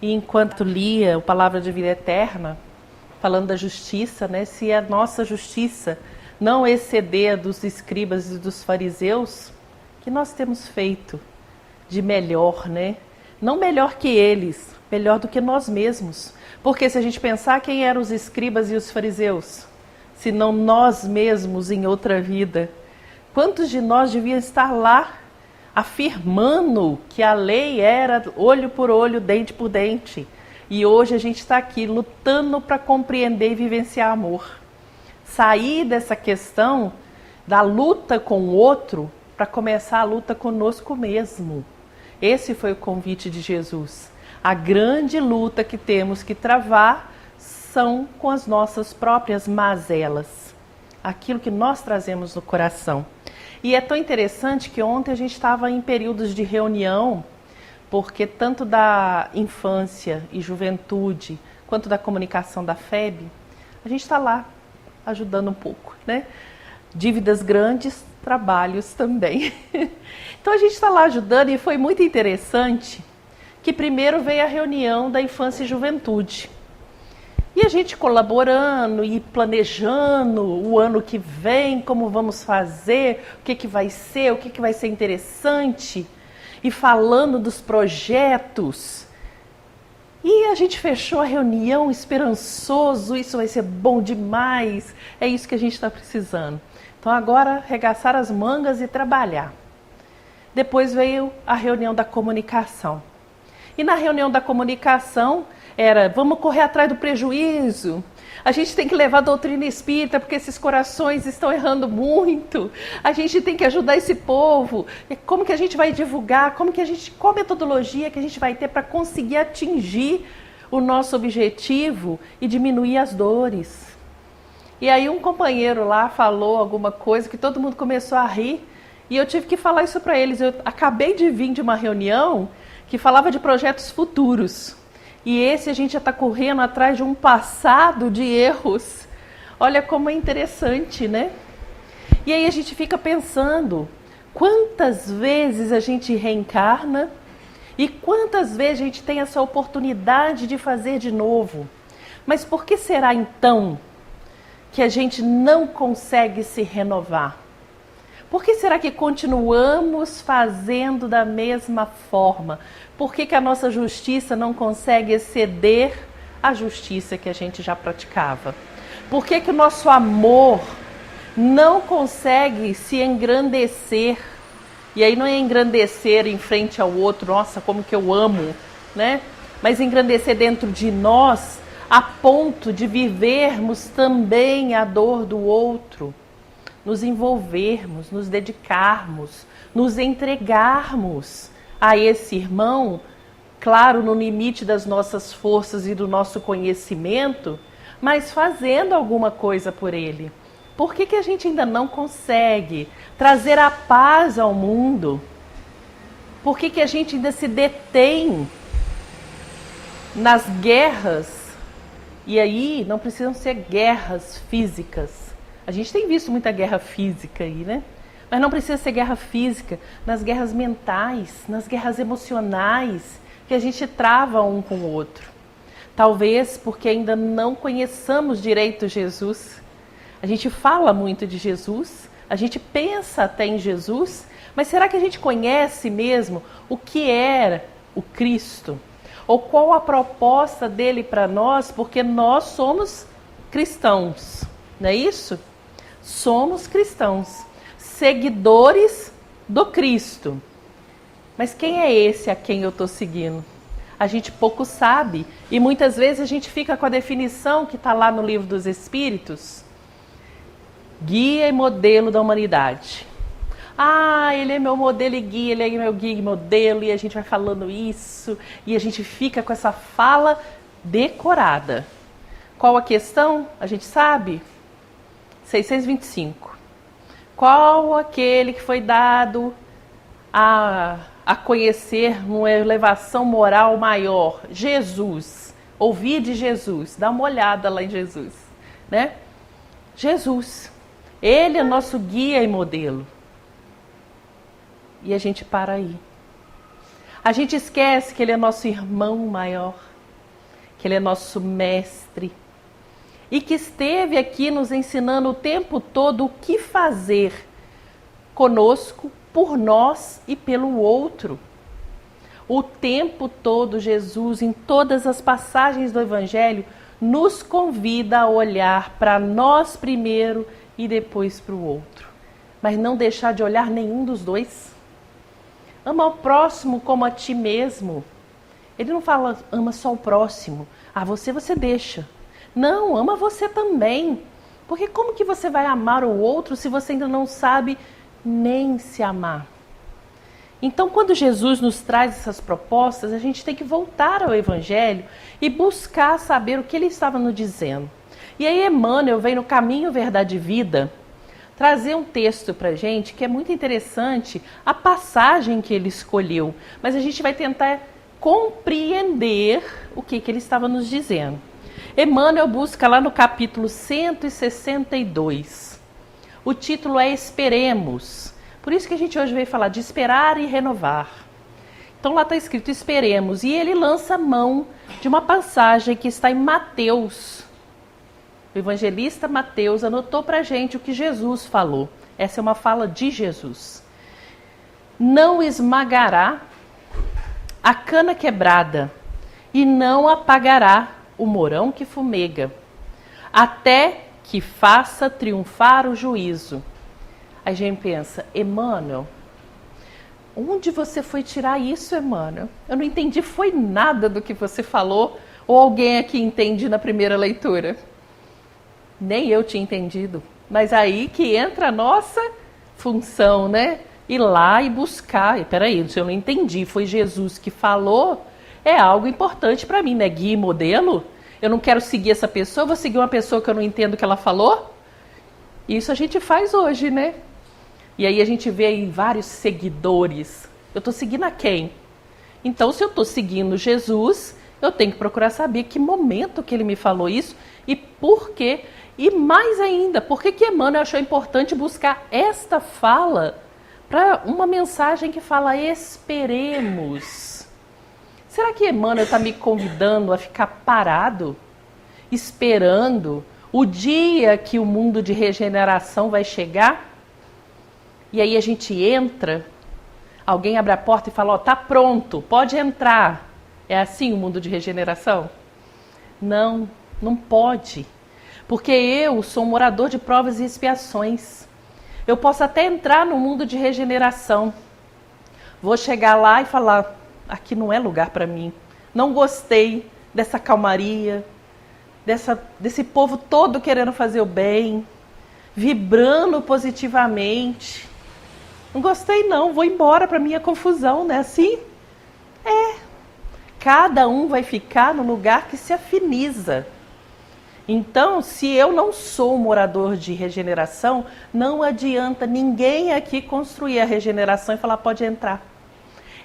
E enquanto lia o Palavra de Vida Eterna, falando da justiça, né? Se a nossa justiça não exceder a dos escribas e dos fariseus, que nós temos feito de melhor, né? Não melhor que eles, melhor do que nós mesmos. Porque se a gente pensar quem eram os escribas e os fariseus, se não nós mesmos em outra vida, quantos de nós deviam estar lá afirmando que a lei era olho por olho, dente por dente? E hoje a gente está aqui lutando para compreender e vivenciar amor. Sair dessa questão da luta com o outro para começar a luta conosco mesmo. Esse foi o convite de Jesus. A grande luta que temos que travar são com as nossas próprias mazelas. Aquilo que nós trazemos no coração. E é tão interessante que ontem a gente estava em períodos de reunião, porque tanto da infância e juventude, quanto da comunicação da FEB, a gente está lá ajudando um pouco, né? Dívidas grandes, trabalhos também. Então a gente está lá ajudando e foi muito interessante que primeiro veio a reunião da infância e juventude. E a gente colaborando e planejando o ano que vem, como vamos fazer, o que vai ser, o que vai ser interessante, e falando dos projetos. E a gente fechou a reunião esperançoso, isso vai ser bom demais, é isso que a gente está precisando. Então agora, arregaçar as mangas e trabalhar. Depois veio a reunião da comunicação. E na reunião da comunicação era, vamos correr atrás do prejuízo, a gente tem que levar a doutrina espírita porque esses corações estão errando muito, a gente tem que ajudar esse povo, como que a gente vai divulgar, qual metodologia que a gente vai ter para conseguir atingir o nosso objetivo e diminuir as dores. E aí um companheiro lá falou alguma coisa que todo mundo começou a rir e eu tive que falar isso para eles. Eu acabei de vir de uma reunião que falava de projetos futuros. E esse a gente já está correndo atrás de um passado de erros. Olha como é interessante, né? E aí a gente fica pensando, quantas vezes a gente reencarna e quantas vezes a gente tem essa oportunidade de fazer de novo. Mas por que será então que a gente não consegue se renovar? Por que será que continuamos fazendo da mesma forma? Por que a nossa justiça não consegue exceder a justiça que a gente já praticava? Por que o nosso amor não consegue se engrandecer? E aí não é engrandecer em frente ao outro, nossa, como que eu amo, né? Mas engrandecer dentro de nós a ponto de vivermos também a dor do outro. Nos envolvermos, nos dedicarmos, nos entregarmos a esse irmão, claro, no limite das nossas forças e do nosso conhecimento, mas fazendo alguma coisa por ele. Por que a gente ainda não consegue trazer a paz ao mundo? Por que a gente ainda se detém nas guerras? E aí não precisam ser guerras físicas. A gente tem visto muita guerra física aí, né? Mas não precisa ser guerra física, nas guerras mentais, nas guerras emocionais, que a gente trava um com o outro. Talvez porque ainda não conheçamos direito Jesus. A gente fala muito de Jesus, a gente pensa até em Jesus, mas será que a gente conhece mesmo o que era o Cristo? Ou qual a proposta dele para nós? Porque nós somos cristãos, não é isso? Somos cristãos, seguidores do Cristo. Mas quem é esse a quem eu estou seguindo? A gente pouco sabe e muitas vezes a gente fica com a definição que está lá no Livro dos Espíritos. Guia e modelo da humanidade. Ah, ele é meu modelo e guia, ele é meu guia e modelo, e a gente vai falando isso, e a gente fica com essa fala decorada. Qual a questão? A gente sabe? 625. Qual aquele que foi dado a conhecer uma elevação moral maior? Jesus. Ouvir de Jesus. Dá uma olhada lá em Jesus, né? Jesus. Ele é nosso guia e modelo. E a gente para aí. A gente esquece que Ele é nosso irmão maior, que Ele é nosso mestre e que esteve aqui nos ensinando o tempo todo o que fazer conosco, por nós e pelo outro. O tempo todo Jesus, em todas as passagens do Evangelho, nos convida a olhar para nós primeiro e depois para o outro. Mas não deixar de olhar nenhum dos dois. Ama o próximo como a ti mesmo. Ele não fala, ama só o próximo. Ah, você deixa. Não, ama você também. Porque como que você vai amar o outro se você ainda não sabe nem se amar? Então, quando Jesus nos traz essas propostas, a gente tem que voltar ao Evangelho e buscar saber o que ele estava nos dizendo. E aí Emmanuel vem no Caminho, Verdade e Vida trazer um texto para a gente que é muito interessante, a passagem que ele escolheu. Mas a gente vai tentar compreender o que ele estava nos dizendo. Emmanuel busca lá no capítulo 162. O título é Esperemos. Por isso que a gente hoje veio falar de esperar e renovar. Então lá está escrito esperemos. E ele lança mão de uma passagem que está em Mateus. O evangelista Mateus anotou para a gente o que Jesus falou. Essa é uma fala de Jesus. Não esmagará a cana quebrada e não apagará o morão que fumega, até que faça triunfar o juízo. Aí a gente pensa, Emmanuel, onde você foi tirar isso, Emmanuel? Eu não entendi, foi nada do que você falou, ou alguém aqui entende na primeira leitura? Nem eu tinha entendido, mas aí que entra a nossa função, né? Ir lá e buscar, e peraí, se eu não entendi, foi Jesus que falou, é algo importante para mim, né? Guia e modelo, eu não quero seguir essa pessoa, vou seguir uma pessoa que eu não entendo o que ela falou? Isso a gente faz hoje, né? E aí a gente vê aí vários seguidores. Eu estou seguindo a quem? Então, se eu estou seguindo Jesus, eu tenho que procurar saber que momento que ele me falou isso e por quê. E mais ainda, por que Emmanuel achou importante buscar esta fala para uma mensagem que fala esperemos? Será que Emmanuel está me convidando a ficar parado, esperando o dia que o mundo de regeneração vai chegar? E aí a gente entra, alguém abre a porta e fala, ó, tá pronto, pode entrar. É assim o mundo de regeneração? Não, não pode. Porque eu sou um morador de provas e expiações. Eu posso até entrar no mundo de regeneração. Vou chegar lá e falar, aqui não é lugar para mim. Não gostei dessa calmaria, desse povo todo querendo fazer o bem, vibrando positivamente. Não gostei não, vou embora para minha confusão, né? Assim? É. Cada um vai ficar no lugar que se afiniza. Então, se eu não sou um morador de regeneração, não adianta ninguém aqui construir a regeneração e falar, pode entrar.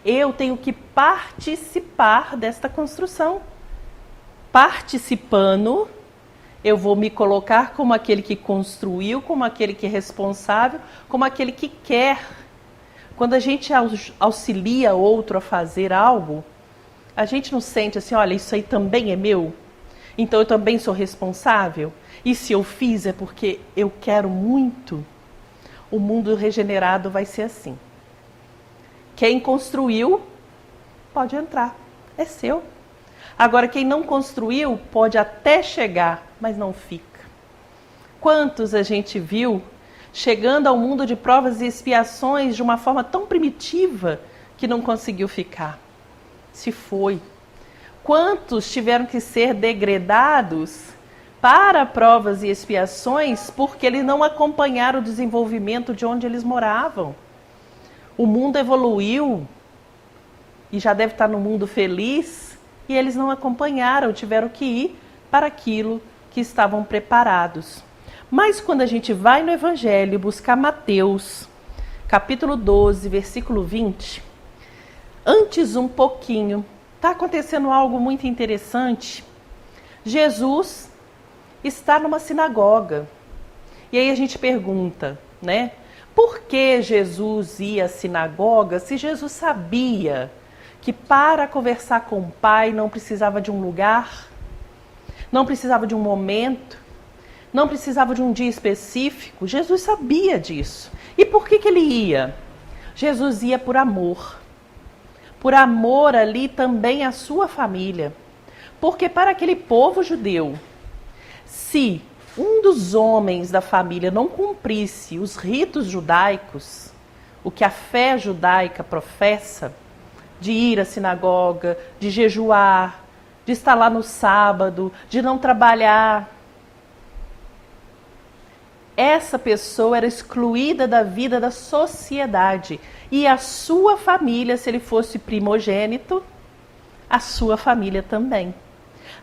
Eu tenho que participar desta construção. Participando, eu vou me colocar como aquele que construiu, como aquele que é responsável, como aquele que quer. Quando a gente auxilia outro a fazer algo, a gente não sente assim, olha, isso aí também é meu? Então eu também sou responsável? E se eu fiz é porque eu quero muito? O mundo regenerado vai ser assim. Quem construiu, pode entrar. É seu. Agora, quem não construiu, pode até chegar, mas não fica. Quantos a gente viu chegando ao mundo de provas e expiações de uma forma tão primitiva que não conseguiu ficar? Se foi. Quantos tiveram que ser degradados para provas e expiações porque eles não acompanharam o desenvolvimento de onde eles moravam? O mundo evoluiu e já deve estar no mundo feliz e eles não acompanharam, tiveram que ir para aquilo que estavam preparados. Mas quando a gente vai no Evangelho buscar Mateus, capítulo 12, versículo 20, antes um pouquinho, está acontecendo algo muito interessante. Jesus está numa sinagoga. E aí a gente pergunta, né? Por que Jesus ia à sinagoga se Jesus sabia que para conversar com o Pai não precisava de um lugar, não precisava de um momento, não precisava de um dia específico. Jesus sabia disso. E por que ele ia? Jesus ia por amor. Por amor ali também à sua família. Porque para aquele povo judeu, se um dos homens da família não cumprisse os ritos judaicos, o que a fé judaica professa, de ir à sinagoga, de jejuar, de estar lá no sábado, de não trabalhar, essa pessoa era excluída da vida da sociedade. E a sua família, se ele fosse primogênito, a sua família também.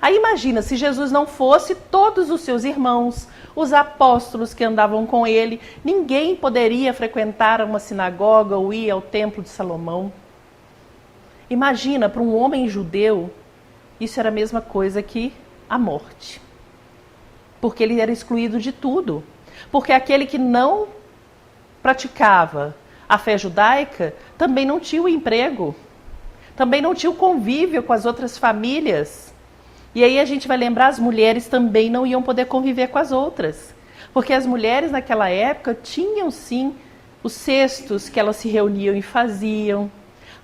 Aí imagina, se Jesus não fosse, todos os seus irmãos, os apóstolos que andavam com ele, ninguém poderia frequentar uma sinagoga ou ir ao templo de Salomão. Imagina, para um homem judeu, isso era a mesma coisa que a morte. Porque ele era excluído de tudo. Porque aquele que não praticava a fé judaica também não tinha o emprego, também não tinha o convívio com as outras famílias. E aí a gente vai lembrar, as mulheres também não iam poder conviver com as outras. Porque as mulheres naquela época tinham sim os cestos que elas se reuniam e faziam,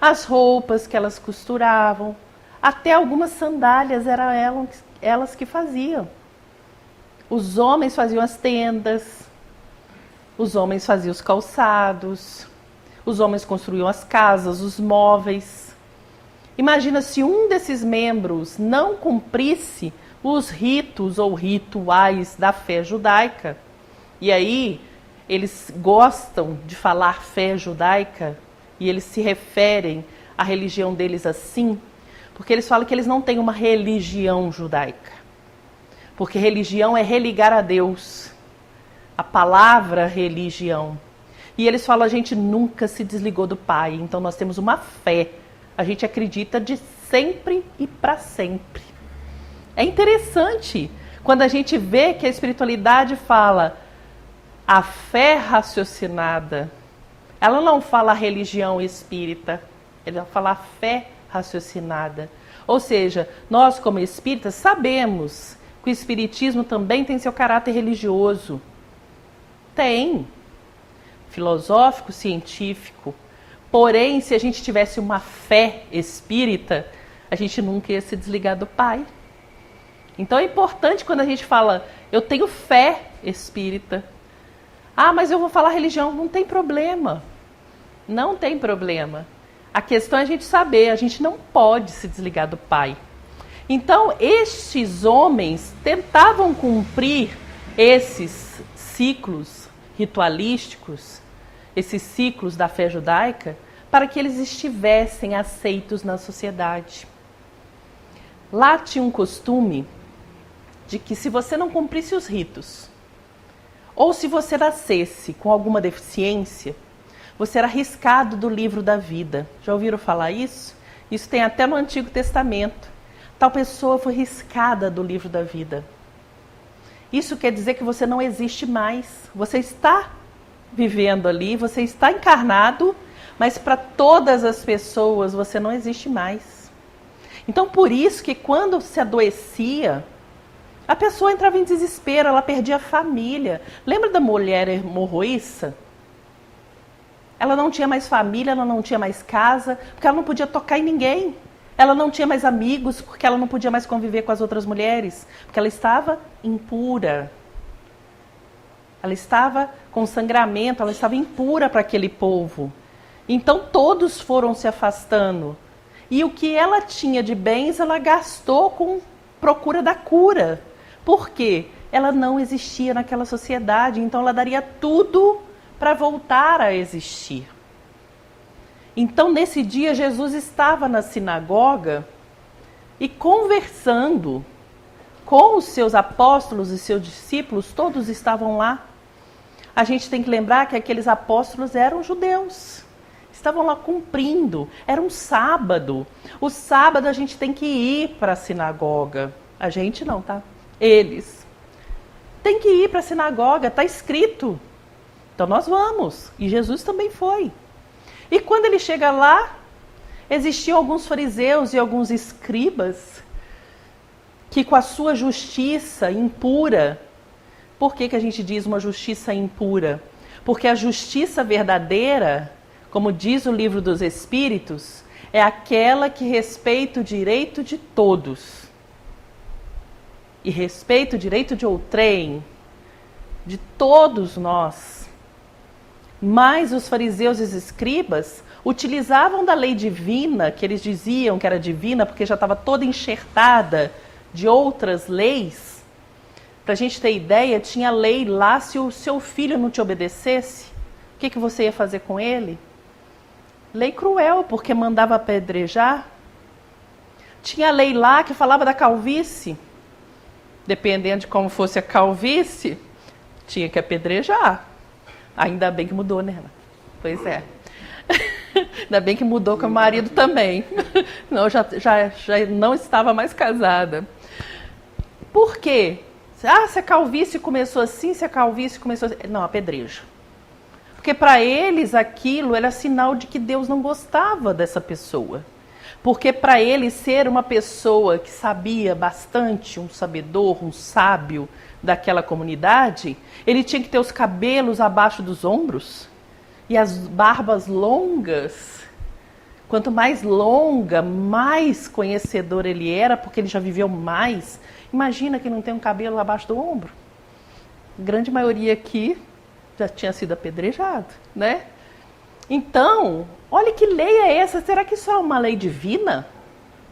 as roupas que elas costuravam, até algumas sandálias eram elas que faziam. Os homens faziam as tendas, os homens faziam os calçados, os homens construíam as casas, os móveis. Imagina se um desses membros não cumprisse os ritos ou rituais da fé judaica. E aí eles gostam de falar fé judaica e eles se referem à religião deles assim, porque eles falam que eles não têm uma religião judaica. Porque religião é religar a Deus. A palavra religião. E eles falam, a gente nunca se desligou do Pai, então nós temos uma fé. A gente acredita de sempre e para sempre. É interessante quando a gente vê que a espiritualidade fala a fé raciocinada. Ela não fala a religião espírita, ela fala a fé raciocinada. Ou seja, nós como espíritas sabemos que o espiritismo também tem seu caráter religioso. Tem. Filosófico, científico. Porém, se a gente tivesse uma fé espírita, a gente nunca ia se desligar do Pai. Então é importante quando a gente fala, eu tenho fé espírita. Ah, mas eu vou falar religião. Não tem problema. Não tem problema. A questão é a gente saber, a gente não pode se desligar do Pai. Então, estes homens tentavam cumprir esses ciclos ritualísticos, esses ciclos da fé judaica, para que eles estivessem aceitos na sociedade. Lá tinha um costume de que se você não cumprisse os ritos, ou se você nascesse com alguma deficiência, você era riscado do livro da vida. Já ouviram falar isso? Isso tem até no Antigo Testamento. Tal pessoa foi riscada do livro da vida. Isso quer dizer que você não existe mais. Você está vivendo ali, você está encarnado, mas para todas as pessoas você não existe mais. Então, por isso que quando se adoecia, a pessoa entrava em desespero, ela perdia a família. Lembra da mulher hemorroíça? Ela não tinha mais família, ela não tinha mais casa, porque ela não podia tocar em ninguém. Ela não tinha mais amigos, porque ela não podia mais conviver com as outras mulheres, porque ela estava impura. Ela estava com sangramento, ela estava impura para aquele povo. Então todos foram se afastando. E o que ela tinha de bens, ela gastou com procura da cura. Por quê? Ela não existia naquela sociedade, então ela daria tudo para voltar a existir. Então, nesse dia, Jesus estava na sinagoga e conversando com os seus apóstolos e seus discípulos, todos estavam lá. A gente tem que lembrar que aqueles apóstolos eram judeus, estavam lá cumprindo, era um sábado. O sábado a gente tem que ir para a sinagoga. A gente não, tá? Eles. Tem que ir para a sinagoga, está escrito. Então nós vamos. E Jesus também foi. E quando ele chega lá, Existiam alguns fariseus e alguns escribas que com a sua justiça impura, por que a gente diz uma justiça impura? Porque a justiça verdadeira, como diz o livro dos Espíritos, é aquela que respeita o direito de todos. E respeita o direito de outrem, de todos nós. Mas os fariseus e os escribas utilizavam da lei divina, que eles diziam que era divina, porque já estava toda enxertada de outras leis. Para a gente ter ideia, tinha lei lá, se o seu filho não te obedecesse, o que você ia fazer com ele? Lei cruel, porque mandava apedrejar. Tinha lei lá que falava da calvície. Dependendo de como fosse a calvície, tinha que apedrejar. Ainda bem que mudou, né, Ana? Pois é. Ainda bem que mudou com o marido também. Não, já não estava mais casada. Por quê? Se a calvície começou assim, se a calvície começou assim... Não, apedrejo. Porque para eles aquilo era sinal de que Deus não gostava dessa pessoa. Porque para ele ser uma pessoa que sabia bastante, um sabedor, um sábio daquela comunidade, ele tinha que ter os cabelos abaixo dos ombros e as barbas longas. Quanto mais longa, mais conhecedor ele era, porque ele já viveu mais. Imagina que não tem um cabelo abaixo do ombro. A grande maioria aqui já tinha sido apedrejado, né? Então, olha que lei é essa? Será que isso é uma lei divina?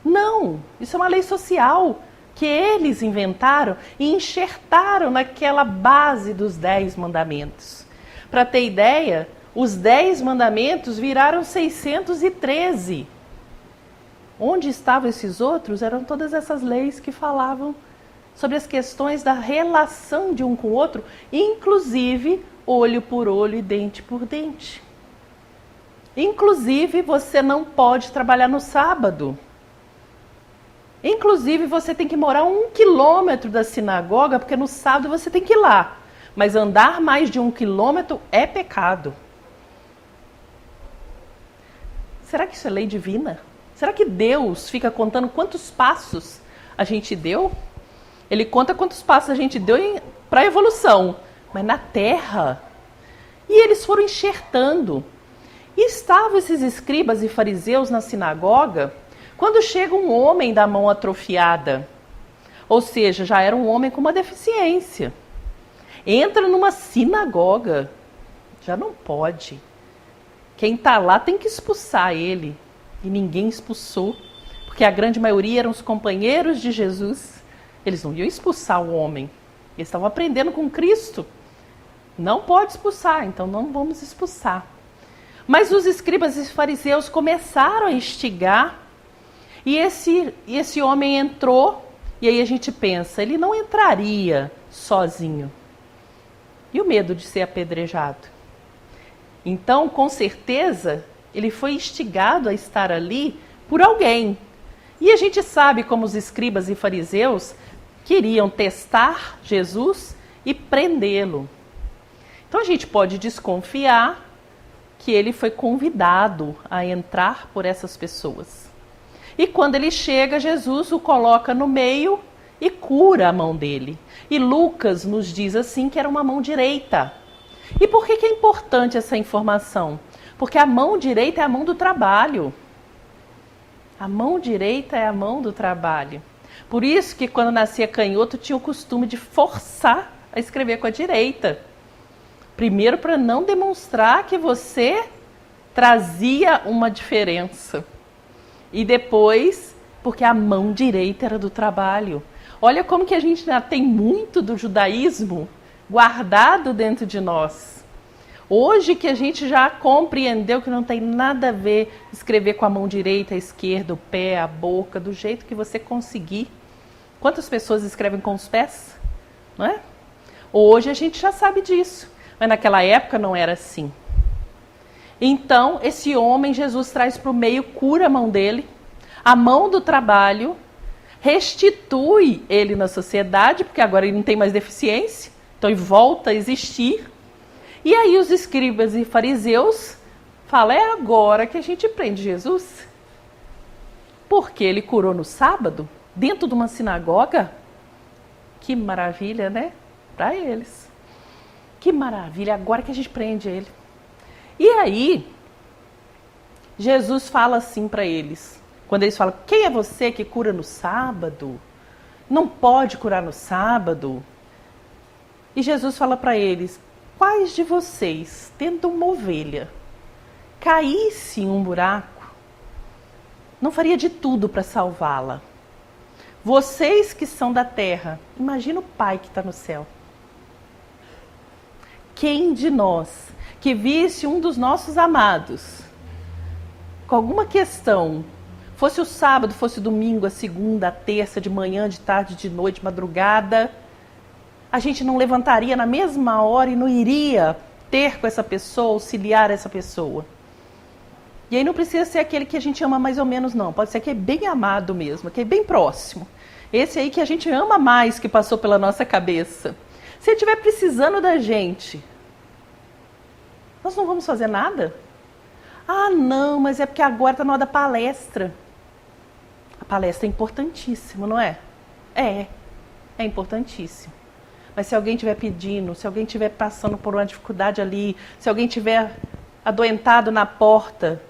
Não, isso é uma lei social que eles inventaram e enxertaram naquela base dos 10 mandamentos. Para ter ideia, os 10 mandamentos viraram 613. Onde estavam esses outros? Eram todas essas leis que falavam sobre as questões da relação de um com o outro, inclusive olho por olho e dente por dente. Inclusive, você não pode trabalhar no sábado. Inclusive, você tem que morar 1 quilômetro da sinagoga, porque no sábado você tem que ir lá. Mas andar mais de 1 quilômetro é pecado. Será que isso é lei divina? Será que Deus fica contando quantos passos a gente deu? Ele conta quantos passos a gente deu para a evolução. Mas na Terra. E eles foram enxertando. E estavam esses escribas e fariseus na sinagoga, quando chega um homem da mão atrofiada. Ou seja, já era um homem com uma deficiência. Entra numa sinagoga. Já não pode. Quem está lá tem que expulsar ele. E ninguém expulsou. Porque a grande maioria eram os companheiros de Jesus. Eles não iam expulsar o homem. Eles estavam aprendendo com Cristo. Não pode expulsar, então não vamos expulsar. Mas os escribas e fariseus começaram a instigar. E esse homem entrou. E aí a gente pensa, ele não entraria sozinho. E o medo de ser apedrejado? Então, com certeza, ele foi instigado a estar ali por alguém. E a gente sabe como os escribas e fariseus queriam testar Jesus e prendê-lo. Então a gente pode desconfiar que ele foi convidado a entrar por essas pessoas. E quando ele chega, Jesus o coloca no meio e cura a mão dele. E Lucas nos diz assim que era uma mão direita. E por que é importante essa informação? Porque a mão direita é a mão do trabalho. A mão direita é a mão do trabalho. Por isso que quando nascia canhoto tinha o costume de forçar a escrever com a direita. Primeiro para não demonstrar que você trazia uma diferença. E depois porque a mão direita era do trabalho. Olha como que a gente já tem muito do judaísmo guardado dentro de nós. Hoje que a gente já compreendeu que não tem nada a ver escrever com a mão direita, a esquerda, o pé, a boca, do jeito que você conseguir. Quantas pessoas escrevem com os pés? Não é? Hoje a gente já sabe disso, mas naquela época não era assim. Então, esse homem, Jesus traz para o meio, cura a mão dele, a mão do trabalho, restitui ele na sociedade, porque agora ele não tem mais deficiência, então ele volta a existir. E aí os escribas e fariseus falam, é agora que a gente prende Jesus. Porque ele curou no sábado, dentro de uma sinagoga. Que maravilha, né? Para eles. Que maravilha, agora que a gente prende ele. E aí, Jesus fala assim para eles. Quando eles falam, quem é você que cura no sábado? Não pode curar no sábado. E Jesus fala para eles, quais de vocês, tendo uma ovelha, caísse em um buraco, não faria de tudo para salvá-la? Vocês que são da terra, imagina o Pai que está no céu. Quem de nós que visse um dos nossos amados com alguma questão, fosse o sábado, fosse o domingo, a segunda, a terça, de manhã, de tarde, de noite, madrugada, a gente não levantaria na mesma hora e não iria ter com essa pessoa, auxiliar essa pessoa? E aí não precisa ser aquele que a gente ama mais ou menos, não. Pode ser aquele bem amado mesmo, aquele bem próximo. Esse aí que a gente ama mais, que passou pela nossa cabeça. Se ele estiver precisando da gente, nós não vamos fazer nada? Ah, não, mas é porque agora está na hora da palestra. A palestra é importantíssima, não é? É importantíssimo. Mas se alguém estiver pedindo, se alguém estiver passando por uma dificuldade ali, se alguém estiver adoentado na porta,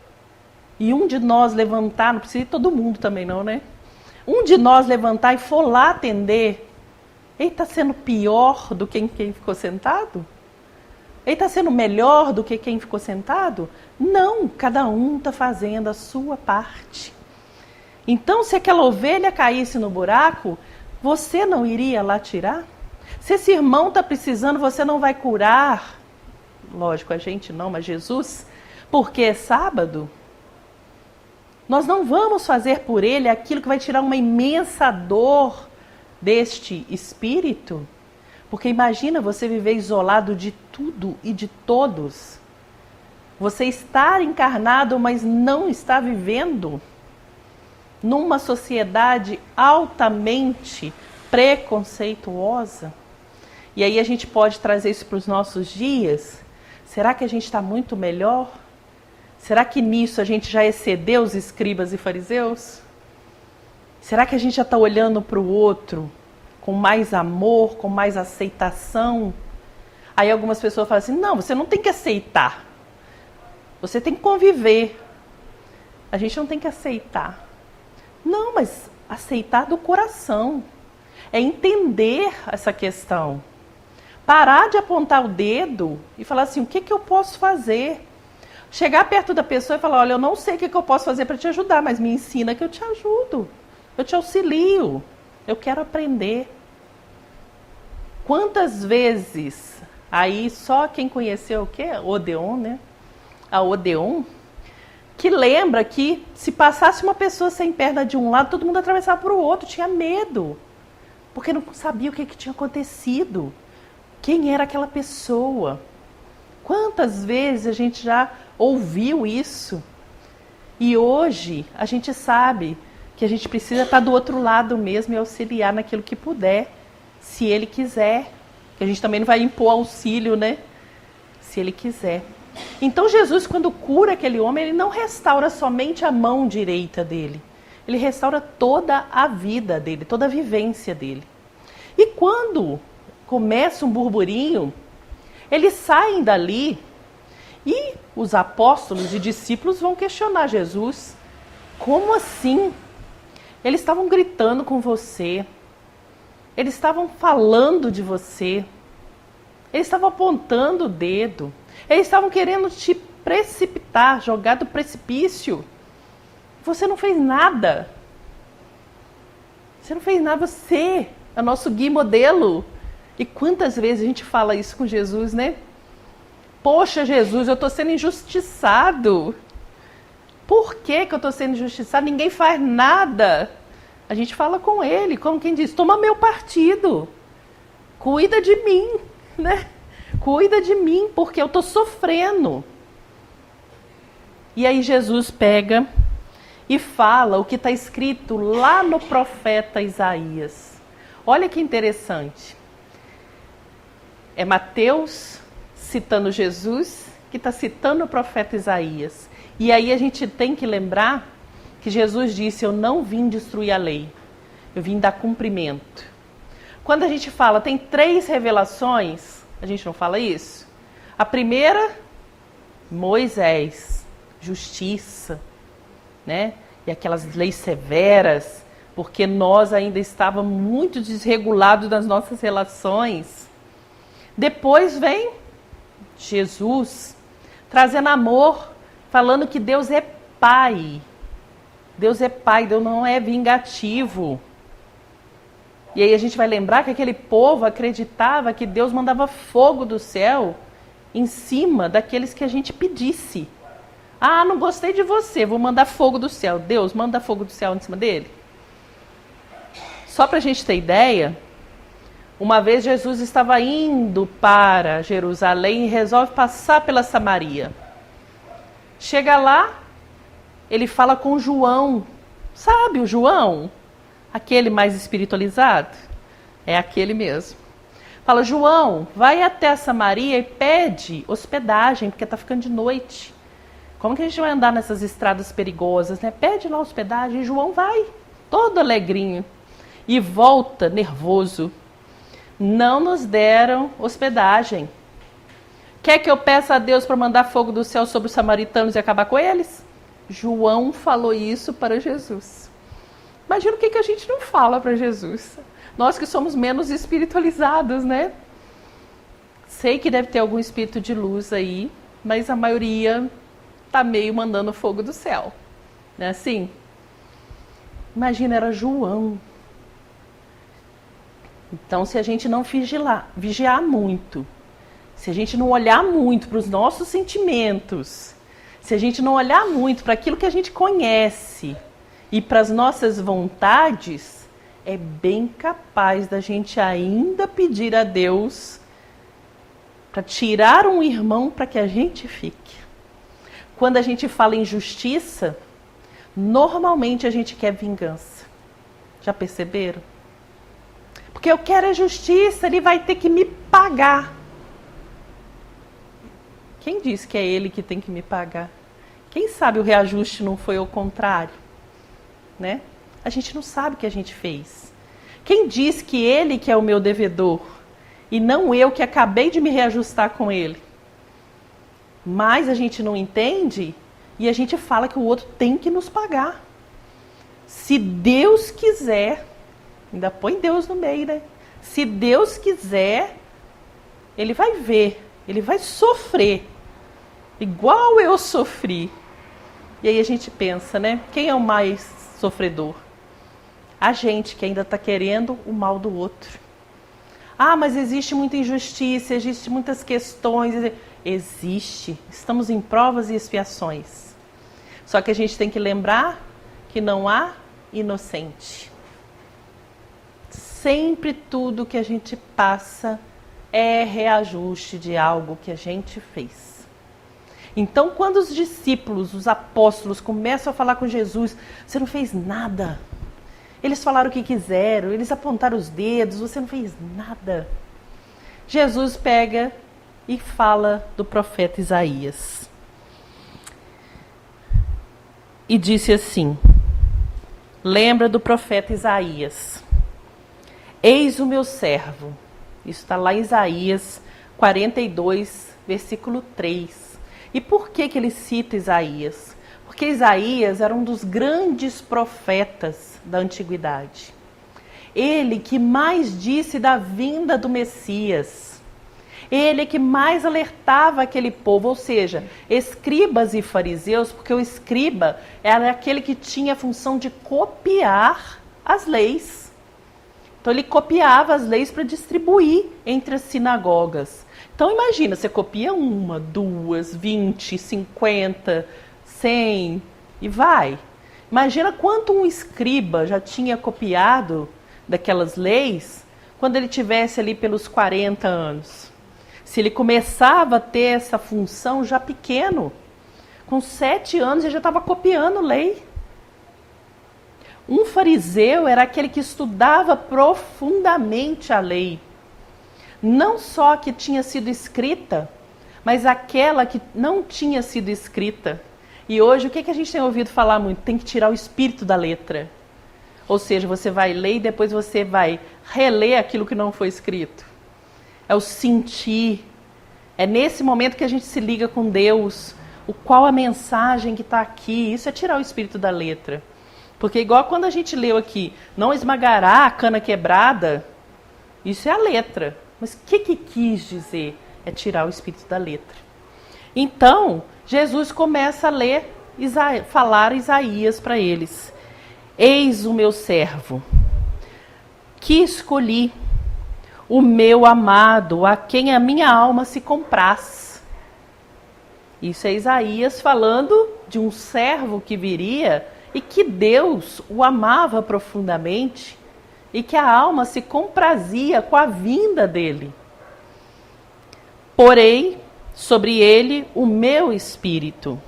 e um de nós levantar, não precisa ir todo mundo também não, né? Um de nós levantar e for lá atender, ele está sendo pior do que quem ficou sentado? Ele está sendo melhor do que quem ficou sentado? Não, cada um está fazendo a sua parte. Então, se aquela ovelha caísse no buraco, você não iria lá tirar? Se esse irmão está precisando, você não vai curar? Lógico, a gente não, mas Jesus, porque é sábado. Nós não vamos fazer por ele aquilo que vai tirar uma imensa dor deste espírito? Porque imagina você viver isolado de tudo e de todos. Você estar encarnado, mas não estar vivendo numa sociedade altamente preconceituosa. E aí a gente pode trazer isso para os nossos dias. Será que a gente está muito melhor? Será que nisso a gente já excedeu os escribas e fariseus? Será que a gente já está olhando para o outro com mais amor, com mais aceitação? Aí algumas pessoas falam assim, não, você não tem que aceitar. Você tem que conviver. A gente não tem que aceitar. Não, mas aceitar do coração. É entender essa questão. Parar de apontar o dedo e falar assim, o que eu posso fazer? Chegar perto da pessoa e falar, olha, eu não sei o que eu posso fazer para te ajudar, mas me ensina que eu te ajudo. Eu te auxilio. Eu quero aprender. Quantas vezes, aí só quem conheceu o quê? Odeon, né? A Odeon, que lembra que se passasse uma pessoa sem perna de um lado, todo mundo atravessava para o outro, tinha medo. Porque não sabia o que tinha acontecido. Quem era aquela pessoa? Quantas vezes a gente já ouviu isso? E hoje a gente sabe que a gente precisa estar do outro lado mesmo e auxiliar naquilo que puder, se ele quiser. Que a gente também não vai impor auxílio, né? Se ele quiser. Então Jesus, quando cura aquele homem, ele não restaura somente a mão direita dele. Ele restaura toda a vida dele, toda a vivência dele. E quando começa um burburinho, eles saem dali e os apóstolos e discípulos vão questionar Jesus. Como assim? Eles estavam gritando com você. Eles estavam falando de você. Eles estavam apontando o dedo. Eles estavam querendo te precipitar, jogar do precipício. Você não fez nada. Você não fez nada, você é o nosso guia modelo. E quantas vezes a gente fala isso com Jesus, né? Poxa, Jesus, eu estou sendo injustiçado. Por que eu estou sendo injustiçado? Ninguém faz nada. A gente fala com ele, como quem diz, toma meu partido. Cuida de mim, né? Cuida de mim, porque eu estou sofrendo. E aí Jesus pega e fala o que está escrito lá no profeta Isaías. Olha que interessante. É Mateus citando Jesus, que está citando o profeta Isaías. E aí a gente tem que lembrar que que Jesus disse: eu não vim destruir a lei, eu vim dar cumprimento. Quando a gente fala, tem 3 revelações, a gente não fala isso? A primeira, Moisés, justiça, né? E aquelas leis severas, porque nós ainda estávamos muito desregulados nas nossas relações. Depois vem Jesus, trazendo amor, falando que Deus é Pai. Deus é Pai, Deus não é vingativo. E aí a gente vai lembrar que aquele povo acreditava que Deus mandava fogo do céu em cima daqueles que a gente pedisse. Ah, não gostei de você, vou mandar fogo do céu. Deus, manda fogo do céu em cima dele. Só para a gente ter ideia, uma vez Jesus estava indo para Jerusalém e resolve passar pela Samaria. Chega lá, ele fala com João. Sabe o João? Aquele mais espiritualizado? É aquele mesmo. Fala: João, vai até a Samaria e pede hospedagem, porque está ficando de noite. Como que a gente vai andar nessas estradas perigosas, né? Pede lá hospedagem. E João vai, todo alegrinho. E volta nervoso. Não nos deram hospedagem. Quer que eu peça a Deus para mandar fogo do céu sobre os samaritanos e acabar com eles? João falou isso para Jesus. Imagina o que a gente não fala para Jesus. Nós que somos menos espiritualizados, né? Sei que deve ter algum espírito de luz aí, mas a maioria tá meio mandando fogo do céu. Não é assim? Imagina, era João. Então, se a gente não vigiar muito, se a gente não olhar muito para os nossos sentimentos, se a gente não olhar muito para aquilo que a gente conhece e para as nossas vontades, é bem capaz da gente ainda pedir a Deus para tirar um irmão para que a gente fique. Quando a gente fala em justiça, normalmente a gente quer vingança. Já perceberam? Porque eu quero a justiça, ele vai ter que me pagar. Quem disse que é ele que tem que me pagar? Quem sabe o reajuste não foi ao contrário, né? A gente não sabe o que a gente fez. Quem diz que ele que é o meu devedor e não eu que acabei de me reajustar com ele? Mas a gente não entende e a gente fala que o outro tem que nos pagar. Se Deus quiser, ainda põe Deus no meio, né? Se Deus quiser, ele vai ver, ele vai sofrer, igual eu sofri. E aí a gente pensa, né? Quem é o mais sofredor? A gente que ainda está querendo o mal do outro. Ah, mas existe muita injustiça, existe muitas questões. Existe. Estamos em provas e expiações. Só que a gente tem que lembrar que não há inocente. Sempre tudo que a gente passa é reajuste de algo que a gente fez. Então, quando os discípulos, os apóstolos, começam a falar com Jesus, você não fez nada. Eles falaram o que quiseram, eles apontaram os dedos, você não fez nada. Jesus pega e fala do profeta Isaías. E disse assim, lembra do profeta Isaías. Eis o meu servo. Isso está lá em Isaías 42, versículo 3. E por que ele cita Isaías? Porque Isaías era um dos grandes profetas da antiguidade. Ele que mais disse da vinda do Messias. Ele que mais alertava aquele povo, ou seja, escribas e fariseus, porque o escriba era aquele que tinha a função de copiar as leis. Então ele copiava as leis para distribuir entre as sinagogas. Então imagina, você copia 1, 2, 20, 50, 100 e vai. Imagina quanto um escriba já tinha copiado daquelas leis quando ele tivesse ali pelos 40 anos. Se ele começava a ter essa função já pequeno, com 7 anos ele já estava copiando lei. Um fariseu era aquele que estudava profundamente a lei. Não só a que tinha sido escrita, mas aquela que não tinha sido escrita. E hoje, o que a gente tem ouvido falar muito? Tem que tirar o espírito da letra. Ou seja, você vai ler e depois você vai reler aquilo que não foi escrito. É o sentir. É nesse momento que a gente se liga com Deus. Qual a mensagem que está aqui? Isso é tirar o espírito da letra. Porque igual quando a gente leu aqui, não esmagará a cana quebrada, isso é a letra. Mas o que quis dizer? É tirar o espírito da letra. Então, Jesus começa a ler, falar Isaías para eles. Eis o meu servo, que escolhi, o meu amado, a quem a minha alma se compraz. Isso é Isaías falando de um servo que viria e que Deus o amava profundamente e que a alma se comprazia com a vinda dele. Porém, sobre ele o meu espírito,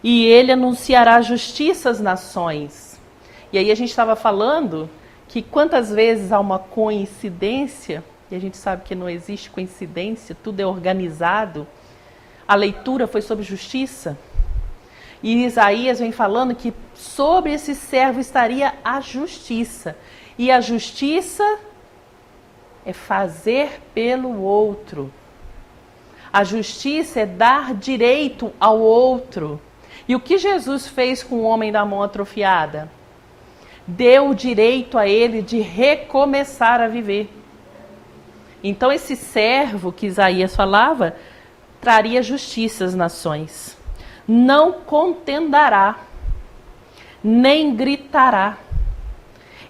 e ele anunciará justiça às nações. E aí a gente estava falando que quantas vezes há uma coincidência, e a gente sabe que não existe coincidência, tudo é organizado. A leitura foi sobre justiça. E Isaías vem falando que sobre esse servo estaria a justiça. E a justiça é fazer pelo outro. A justiça é dar direito ao outro. E o que Jesus fez com o homem da mão atrofiada? Deu o direito a ele de recomeçar a viver. Então esse servo que Isaías falava, traria justiça às nações. Não contendará, nem gritará,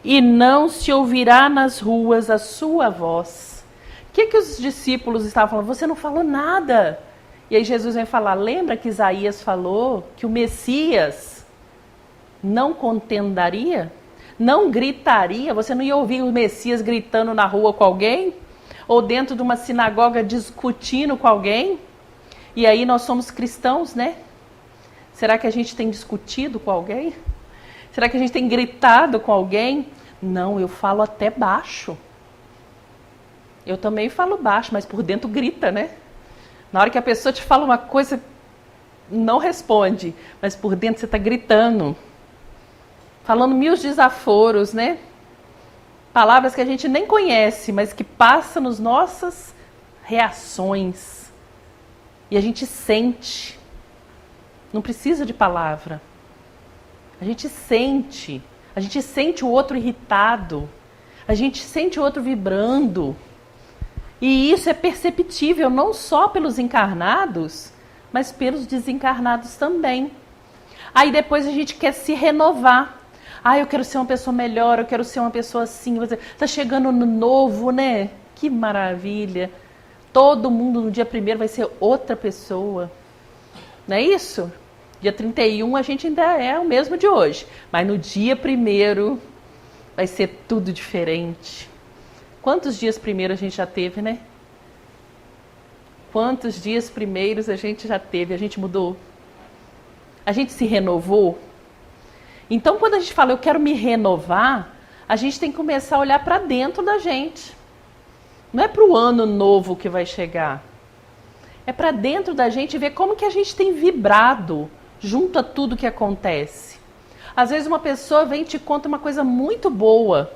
e não se ouvirá nas ruas a sua voz. O que os discípulos estavam falando? Você não falou nada. E aí Jesus vem falar, lembra que Isaías falou que o Messias não contendaria? Não gritaria? Você não ia ouvir o Messias gritando na rua com alguém? Ou dentro de uma sinagoga discutindo com alguém? E aí nós somos cristãos, né? Será que a gente tem discutido com alguém? Será que a gente tem gritado com alguém? Não, eu falo até baixo. Eu também falo baixo, mas por dentro grita, né? Na hora que a pessoa te fala uma coisa, não responde, mas por dentro você está gritando. Falando mil desaforos, né? Palavras que a gente nem conhece, mas que passam nas nossas reações. E a gente sente. Não precisa de palavra. A gente sente. A gente sente o outro irritado. A gente sente o outro vibrando. E isso é perceptível não só pelos encarnados, mas pelos desencarnados também. Aí depois a gente quer se renovar. Ah, eu quero ser uma pessoa melhor, eu quero ser uma pessoa assim. Está chegando no novo, né? Que maravilha. Todo mundo no dia 1º vai ser outra pessoa. Não é isso? Dia 31 a gente ainda é o mesmo de hoje. Mas no dia 1º vai ser tudo diferente. Quantos dias primeiro a gente já teve, né? Quantos dias primeiros a gente já teve? A gente mudou? A gente se renovou? Então, quando a gente fala, eu quero me renovar, a gente tem que começar a olhar para dentro da gente. Não é para o ano novo que vai chegar. É para dentro da gente ver como que a gente tem vibrado junto a tudo que acontece. Às vezes uma pessoa vem e te conta uma coisa muito boa.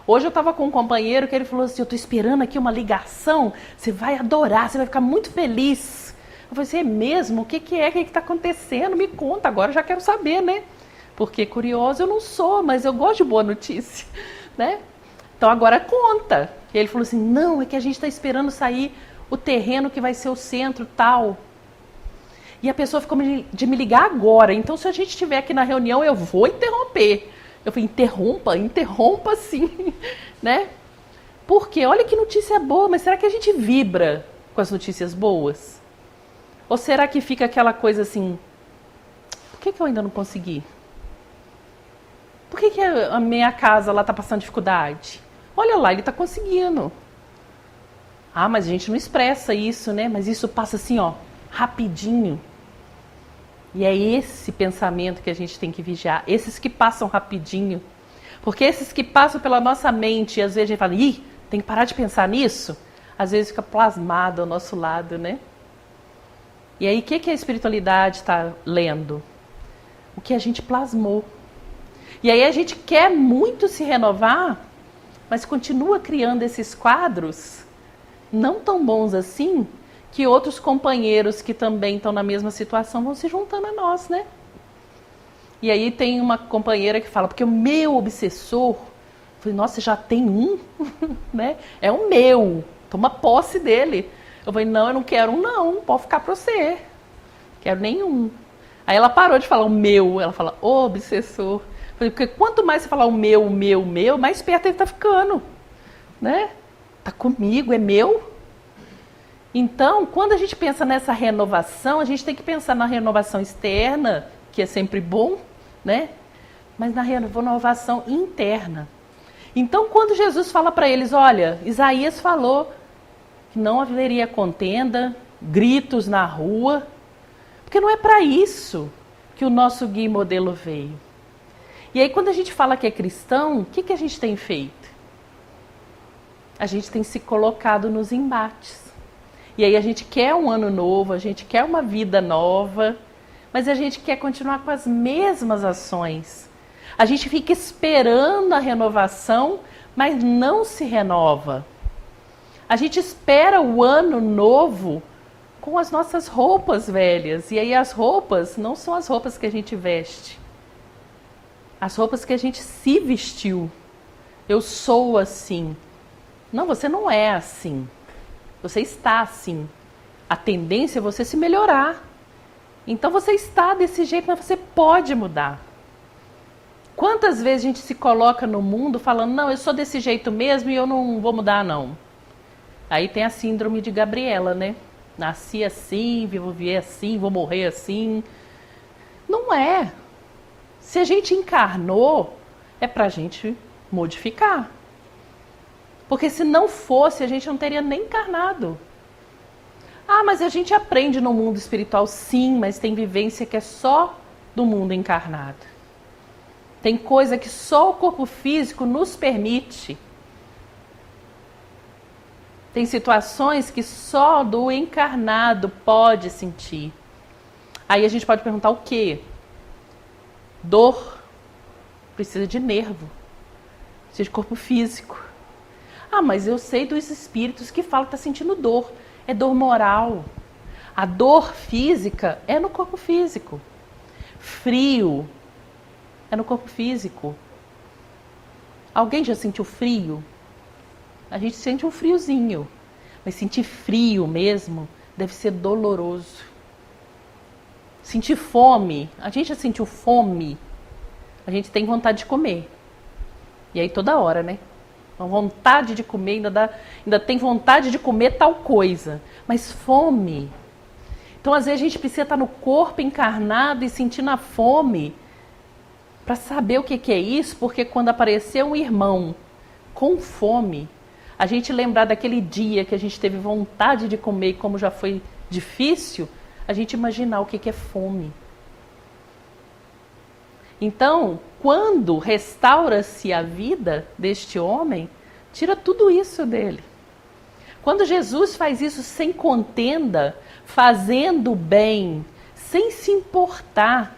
Hoje eu estava com um companheiro que ele falou assim, eu estou esperando aqui uma ligação, você vai adorar, você vai ficar muito feliz. Eu falei assim, é mesmo? O que está acontecendo? Me conta, agora eu já quero saber, né? Porque curioso eu não sou, mas eu gosto de boa notícia, né? Então agora conta. E ele falou assim, não, é que a gente está esperando sair o terreno que vai ser o centro tal. E a pessoa ficou de me ligar agora, então se a gente estiver aqui na reunião eu vou interromper. Eu falei, interrompa sim, né? Porque olha que notícia boa, mas será que a gente vibra com as notícias boas? Ou será que fica aquela coisa assim, por que eu ainda não consegui? Por que a minha casa lá está passando dificuldade? Olha lá, ele está conseguindo. Ah, mas a gente não expressa isso, né? Mas isso passa assim, ó, rapidinho. E é esse pensamento que a gente tem que vigiar. Esses que passam rapidinho. Porque esses que passam pela nossa mente, e às vezes a gente fala, ih, tem que parar de pensar nisso. Às vezes fica plasmado ao nosso lado, né? E aí, o que a espiritualidade está lendo? o que a gente plasmou. E aí a gente quer muito se renovar, mas continua criando esses quadros não tão bons assim, que outros companheiros que também estão na mesma situação vão se juntando a nós, né? E aí tem uma companheira que fala, porque o meu obsessor, eu falei, nossa, já tem um? Né? É o meu, toma posse dele. Eu falei, não, eu não quero um não, pode ficar para você. Quero nenhum. Aí ela parou de falar o meu, ela fala, o obsessor. Eu falei, porque quanto mais você falar o meu, mais perto ele tá ficando, né? Tá comigo, é meu. Então, quando a gente pensa nessa renovação, a gente tem que pensar na renovação externa, que é sempre bom, né? Mas na renovação interna. Então, quando Jesus fala para eles, olha, Isaías falou que não haveria contenda, gritos na rua, porque não é para isso que o nosso guia e modelo veio. E aí, quando a gente fala que é cristão, o que a gente tem feito? A gente tem se colocado nos embates. E aí a gente quer um ano novo, a gente quer uma vida nova, mas a gente quer continuar com as mesmas ações. A gente fica esperando a renovação, mas não se renova. A gente espera o ano novo com as nossas roupas velhas. E aí as roupas não são as roupas que a gente veste. As roupas que a gente se vestiu. Eu sou assim. Não, você não é assim. Você está assim. A tendência é você se melhorar. Então você está desse jeito, mas você pode mudar. Quantas vezes a gente se coloca no mundo falando, não, eu sou desse jeito mesmo e eu não vou mudar, não. Aí tem a síndrome de Gabriela, né? Nasci assim, vou viver assim, vou morrer assim. Não é. Se a gente encarnou, é pra gente modificar. Porque se não fosse, a gente não teria nem encarnado. Ah, mas a gente aprende no mundo espiritual, sim, mas tem vivência que é só do mundo encarnado. Tem coisa que só o corpo físico nos permite. Tem situações que só do encarnado pode sentir. Aí a gente pode perguntar o quê? Dor precisa de nervo, precisa de corpo físico. Ah, mas eu sei dos espíritos que falam que está sentindo dor. É dor moral. A dor física é no corpo físico. Frio é no corpo físico. Alguém já sentiu frio? A gente sente um friozinho. Mas sentir frio mesmo deve ser doloroso. Sentir fome. A gente já sentiu fome? A gente tem vontade de comer. E aí toda hora, né? Uma vontade de comer, ainda tem vontade de comer tal coisa. Mas fome. Então, às vezes, a gente precisa estar no corpo encarnado e sentindo a fome para saber o que é isso, porque quando aparecer um irmão com fome, a gente lembrar daquele dia que a gente teve vontade de comer e como já foi difícil, a gente imaginar o que é fome. Então, quando restaura-se a vida deste homem, tira tudo isso dele. Quando Jesus faz isso sem contenda, fazendo o bem, sem se importar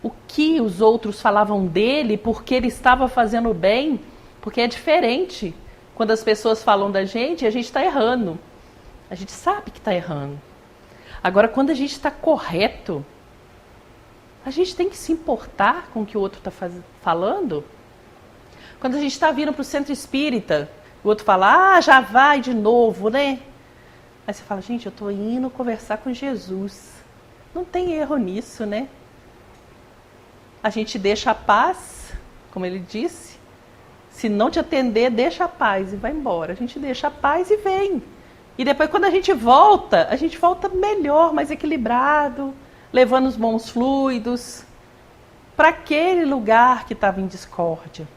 o que os outros falavam dele, porque ele estava fazendo o bem, porque é diferente. Quando as pessoas falam da gente, a gente está errando. A gente sabe que está errando. Agora, quando a gente está correto, a gente tem que se importar com o que o outro está falando. Quando a gente está vindo para o centro espírita, o outro fala, ah, já vai de novo, né? Aí você fala, gente, eu estou indo conversar com Jesus. Não tem erro nisso, né? A gente deixa a paz, como ele disse. Se não te atender, deixa a paz e vai embora. A gente deixa a paz e vem. E depois, quando a gente volta melhor, mais equilibrado, levando os bons fluidos para aquele lugar que estava em discórdia.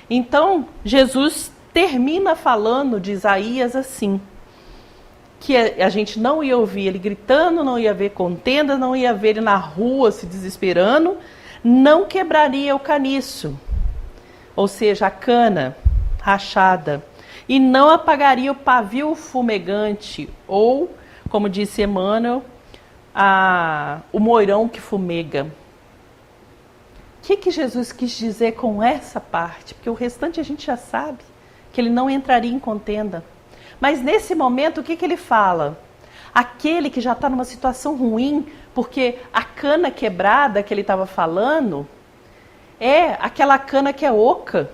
Então, Jesus termina falando de Isaías assim, que a gente não ia ouvir ele gritando, não ia ver contenda, não ia ver ele na rua se desesperando, não quebraria o caniço, ou seja, a cana rachada, e não apagaria o pavio fumegante, ou, como disse Emmanuel, o moirão que fumega. que Jesus quis dizer com essa parte? Porque o restante a gente já sabe, que ele não entraria em contenda. Mas nesse momento, o que ele fala? Aquele que já está numa situação ruim, porque a cana quebrada que ele estava falando é aquela cana que é oca,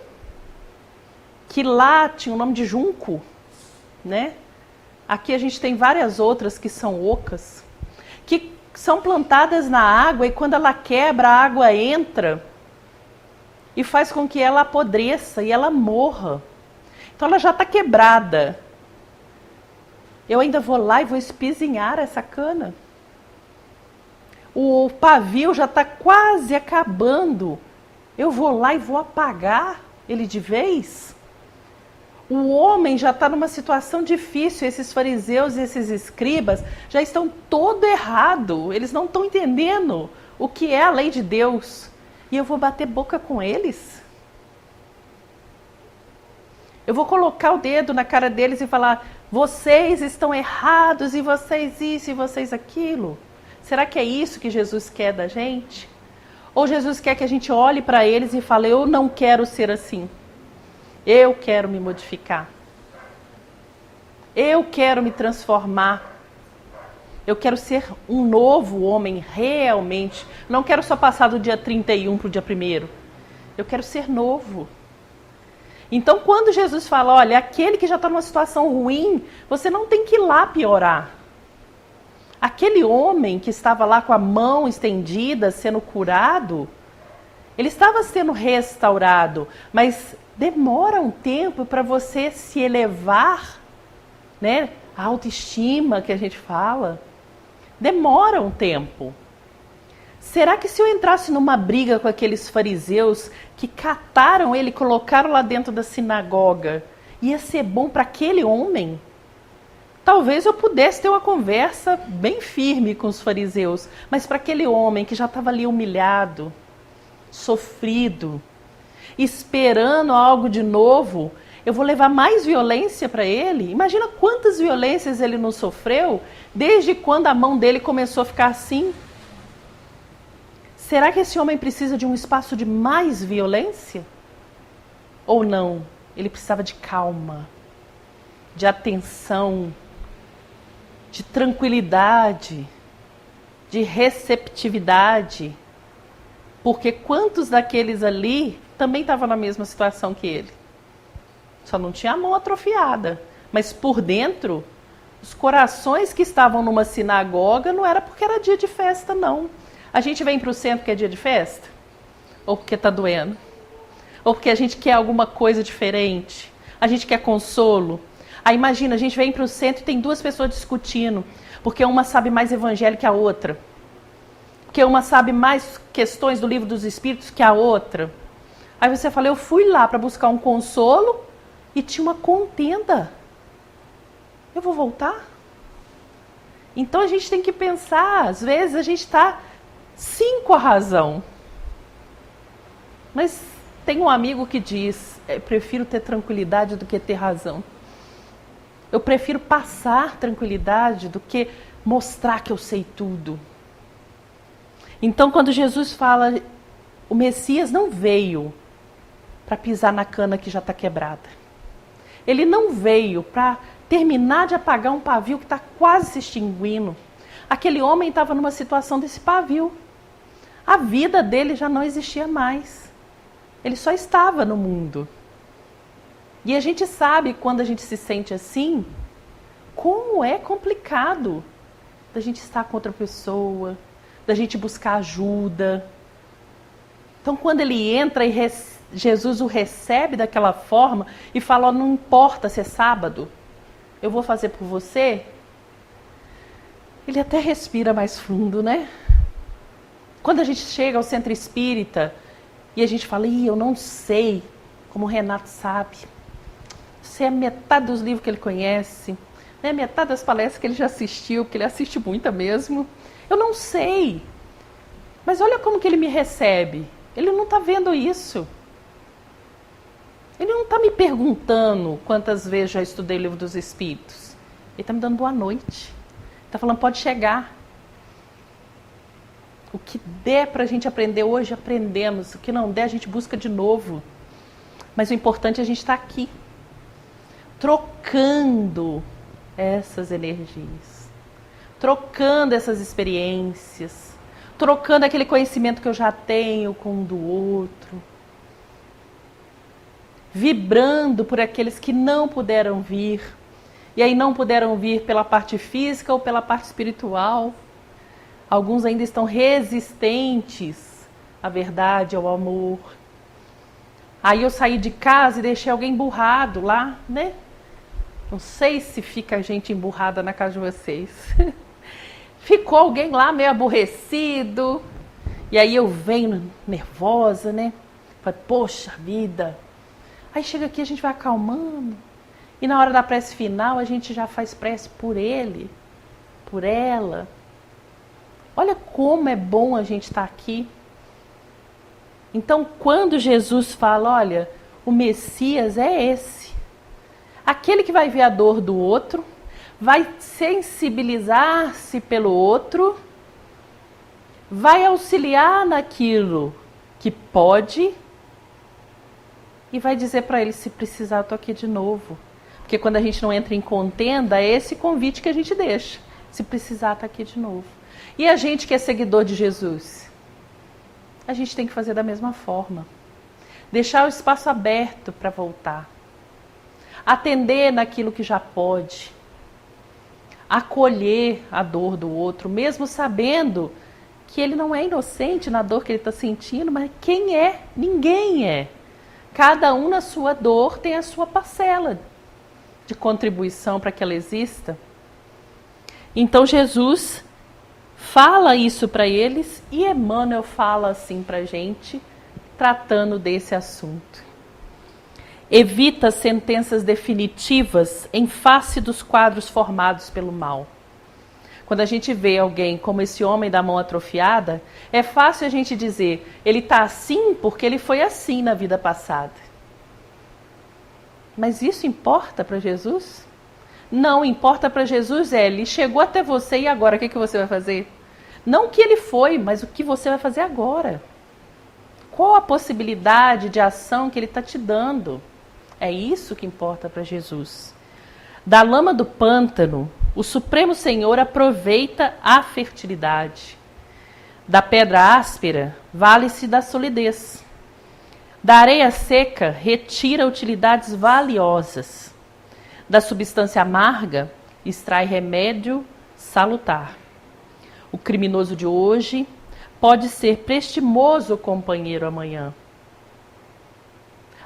que lá tinha o nome de junco, né? Aqui a gente tem várias outras que são ocas, que são plantadas na água e quando ela quebra, a água entra e faz com que ela apodreça e ela morra. Então ela já está quebrada. Eu ainda vou lá e vou espizinhar essa cana. O pavio já está quase acabando. Eu vou lá e vou apagar ele de vez? O homem já está numa situação difícil. Esses fariseus e esses escribas já estão todo errado. Eles não estão entendendo o que é a lei de Deus. E eu vou bater boca com eles? Eu vou colocar o dedo na cara deles e falar: vocês estão errados, e vocês isso, e vocês aquilo? Será que é isso que Jesus quer da gente? Ou Jesus quer que a gente olhe para eles e fale: eu não quero ser assim. Eu quero me modificar. Eu quero me transformar. Eu quero ser um novo homem realmente. Não quero só passar do dia 31 para o dia 1º. Eu quero ser novo. Então, quando Jesus fala: olha, aquele que já está numa situação ruim, você não tem que ir lá piorar. Aquele homem que estava lá com a mão estendida, sendo curado, ele estava sendo restaurado, mas demora um tempo para você se elevar, né? A autoestima que a gente fala, demora um tempo. Será que se eu entrasse numa briga com aqueles fariseus que cataram ele e colocaram lá dentro da sinagoga, ia ser bom para aquele homem? Talvez eu pudesse ter uma conversa bem firme com os fariseus, mas para aquele homem que já estava ali humilhado, sofrido, esperando algo de novo, eu vou levar mais violência para ele? Imagina quantas violências ele não sofreu desde quando a mão dele começou a ficar assim. Será que esse homem precisa de um espaço de mais violência? Ou não? Ele precisava de calma, de atenção, de tranquilidade, de receptividade. Porque quantos daqueles ali também estavam na mesma situação que ele? Só não tinha a mão atrofiada. Mas por dentro, os corações que estavam numa sinagoga não era porque era dia de festa, não. A gente vem para o centro porque é dia de festa? Ou porque está doendo? Ou porque a gente quer alguma coisa diferente? A gente quer consolo? Aí imagina, a gente vem para o centro e tem duas pessoas discutindo, porque uma sabe mais evangelho que a outra. Porque uma sabe mais questões do livro dos Espíritos que a outra. Aí você fala: eu fui lá para buscar um consolo e tinha uma contenda. Eu vou voltar? Então a gente tem que pensar, às vezes a gente está sim com a razão. Mas tem um amigo que diz: prefiro ter tranquilidade do que ter razão. Eu prefiro passar tranquilidade do que mostrar que eu sei tudo. Então, quando Jesus fala, o Messias não veio para pisar na cana que já está quebrada. Ele não veio para terminar de apagar um pavio que está quase se extinguindo. Aquele homem estava numa situação desse pavio. A vida dele já não existia mais. Ele só estava no mundo. E a gente sabe, quando a gente se sente assim, como é complicado da gente estar com outra pessoa, da gente buscar ajuda. Então, quando ele entra e Jesus o recebe daquela forma e fala: não importa se é sábado, eu vou fazer por você. Ele até respira mais fundo, né? Quando a gente chega ao centro espírita e a gente fala: eu não sei como o Renato sabe. Sei a metade dos livros que ele conhece, né? Metade das palestras que ele já assistiu, porque ele assiste muita mesmo. Eu não sei. Mas olha como que ele me recebe. Ele não está vendo isso. Ele não está me perguntando quantas vezes já estudei o livro dos Espíritos. Ele está me dando boa noite. Está falando: pode chegar. O que der para a gente aprender hoje, aprendemos. O que não der, a gente busca de novo. Mas o importante é a gente estar aqui, trocando essas energias, trocando essas experiências, trocando aquele conhecimento que eu já tenho com um do outro, vibrando por aqueles que não puderam vir, e aí não puderam vir pela parte física ou pela parte espiritual. Alguns ainda estão resistentes à verdade, ao amor. Aí eu saí de casa e deixei alguém emburrado lá, né? Não sei se fica gente emburrada na casa de vocês. Ficou alguém lá meio aborrecido. E aí eu venho nervosa, né? Falei, poxa vida. Aí chega aqui, a gente vai acalmando. E na hora da prece final, a gente já faz prece por ele, por ela. Olha como é bom a gente estar aqui. Então, quando Jesus fala, olha, o Messias é esse. Aquele que vai ver a dor do outro, vai sensibilizar-se pelo outro, vai auxiliar naquilo que pode e vai dizer para ele, se precisar, eu estou aqui de novo. Porque quando a gente não entra em contenda, é esse convite que a gente deixa. Se precisar, está aqui de novo. E a gente que é seguidor de Jesus? A gente tem que fazer da mesma forma. Deixar o espaço aberto para voltar. Atender naquilo que já pode. Acolher a dor do outro, mesmo sabendo que ele não é inocente na dor que ele está sentindo, mas quem é? Ninguém é. Cada um na sua dor tem a sua parcela de contribuição para que ela exista. Então Jesus fala isso para eles e Emmanuel fala assim para a gente, tratando desse assunto. Evita sentenças definitivas em face dos quadros formados pelo mal. Quando a gente vê alguém como esse homem da mão atrofiada, é fácil a gente dizer, ele está assim porque ele foi assim na vida passada. Mas isso importa para Jesus? Não, importa para Jesus ele chegou até você e agora o que você vai fazer? Não o que ele foi, mas o que você vai fazer agora. Qual a possibilidade de ação que ele está te dando? É isso que importa para Jesus. Da lama do pântano, o Supremo Senhor aproveita a fertilidade. Da pedra áspera, vale-se da solidez. Da areia seca, retira utilidades valiosas. Da substância amarga, extrai remédio salutar. O criminoso de hoje pode ser prestimoso companheiro amanhã.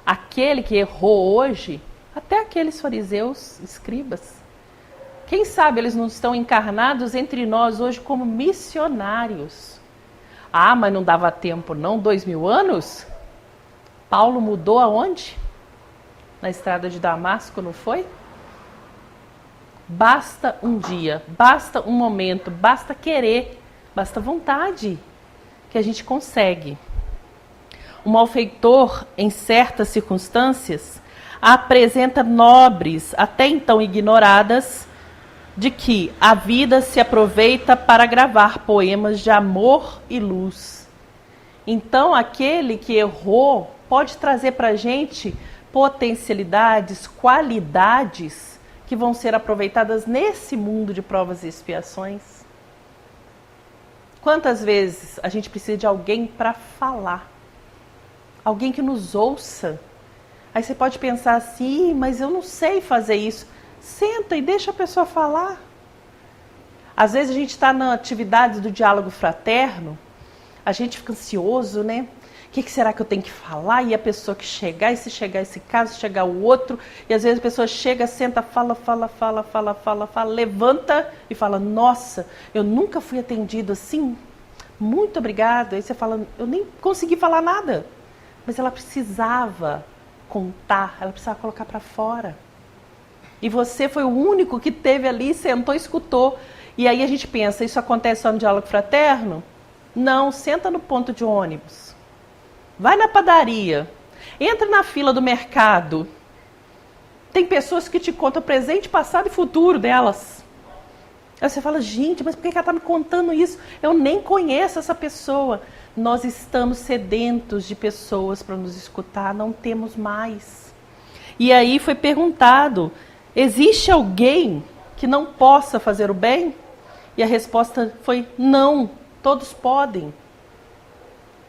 Aquele que errou hoje, até aqueles fariseus, escribas, quem sabe eles não estão encarnados entre nós hoje como missionários. Ah, mas não dava tempo não, 2000 anos? Paulo mudou aonde? Na estrada de Damasco, não foi? Basta um dia, basta um momento, basta querer, basta vontade, que a gente consegue. O malfeitor, em certas circunstâncias, apresenta nobres, até então ignoradas, de que a vida se aproveita para gravar poemas de amor e luz. Então, aquele que errou pode trazer para a gente potencialidades, qualidades que vão ser aproveitadas nesse mundo de provas e expiações. Quantas vezes a gente precisa de alguém para falar? Alguém que nos ouça. Aí você pode pensar assim, mas eu não sei fazer isso. Senta e deixa a pessoa falar. Às vezes a gente está na atividade do diálogo fraterno, a gente fica ansioso, né? O que será que eu tenho que falar? E a pessoa que chegar, e se chegar esse caso, chegar o outro, e às vezes a pessoa chega, senta, fala, levanta e fala, nossa, eu nunca fui atendido assim, muito obrigado. Aí você fala, eu nem consegui falar nada. Mas ela precisava contar, ela precisava colocar para fora. E você foi o único que teve ali, sentou, escutou. E aí a gente pensa, isso acontece só no diálogo fraterno? Não, senta no ponto de ônibus. Vai na padaria. Entra na fila do mercado. Tem pessoas que te contam presente, passado e futuro delas. Aí você fala, gente, mas por que ela está me contando isso? Eu nem conheço essa pessoa. Nós estamos sedentos de pessoas para nos escutar, não temos mais. E aí foi perguntado, existe alguém que não possa fazer o bem? E a resposta foi, não, todos podem.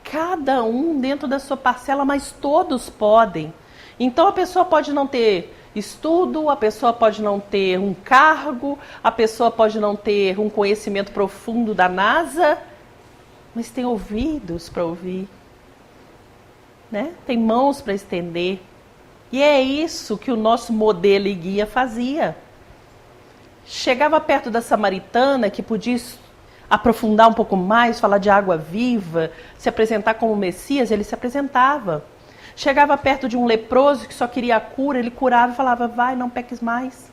Cada um dentro da sua parcela, mas todos podem. Então a pessoa pode não ter estudo, a pessoa pode não ter um cargo, a pessoa pode não ter um conhecimento profundo da NASA, mas tem ouvidos para ouvir, né? Tem mãos para estender. E é isso que o nosso modelo e guia fazia. Chegava perto da samaritana, que podia aprofundar um pouco mais, falar de água viva, se apresentar como Messias, ele se apresentava. Chegava perto de um leproso que só queria a cura, ele curava e falava, vai, não peques mais.